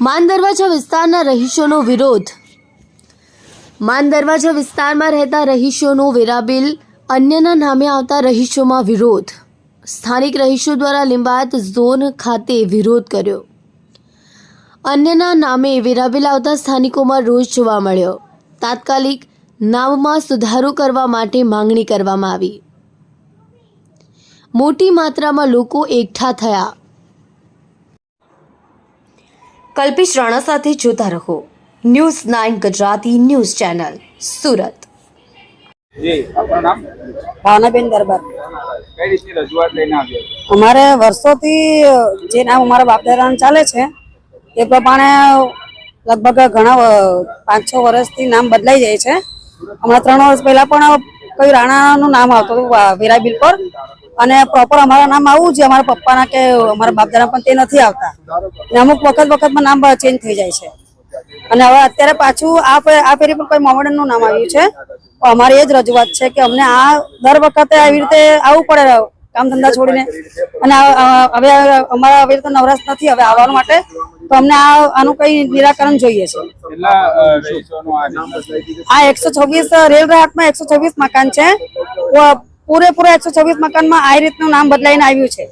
માન દરવાજા વિસ્તારના રહીશોનો વિરોધ। માન દરવાજા વિસ્તારમાં રહેતા રહીશોનો વેરાબિલ અન્યના નામે આવતા રહીશોમાં વિરોધ। સ્થાનિક રહીશો દ્વારા લિંબાયત ઝોન ખાતે વિરોધ કર્યો। અન્યના નામે વેરાબિલ આવતા સ્થાનિકોમાં રોષ જોવા મળ્યો। તાત્કાલિક નામમાં સુધારો કરવા માટે માંગણી કરવામાં આવી। મોટી માત્રામાં લોકો એકઠા થયા। કલ્પેશ રાણા સાથે જોતા રહો news 9 Gujarati news channel Surat. जी आपका नाम ભાવનાબેન દરબાર। કઈ રીતની રજૂઆત લઈને આવ્યા છો? અમારે વર્ષોથી જે નામ અમારા બાપ દાદાનું ચાલે છે એ પ્રમાણે લગભગ ઘણા 5-6 વર્ષથી નામ બદલાઈ જાય છે। હમણાં 3 વર્ષ પહેલા પણ કોઈ રાણાનું નામ આવતું હતું વેરાબિલ પર, અને પ્રોપર અમારા નામ આવું છે અમારા પપ્પાના કે અમારા બાપ દાદા પણ તે નથી આવતા, અને અમુક વખતમાં નામ ચેન્જ થઈ જાય છે। અને હવે અત્યારે પાછું આ ફેરી પર કોઈ મોમેડનનું નામ આવ્યું છે। અમારી એ જ રજૂઆત છે કે અમને આ દર વખતે આવી રીતે આવવું પડે કામ ધંધા છોડીને, અને હવે અમારા આવી રીતે નવરાશ નથી હવે આવવા માટે, તો અમને આનું કઈ નિરાકરણ જોઈએ છે। કેટલા રહીશોનો આ 126 રેલ રાહતમાં 126 મકાન છે, પૂરેપૂરા 126 મકાનમાં આ રીતનું નામ બદલાઈને આવ્યું છે।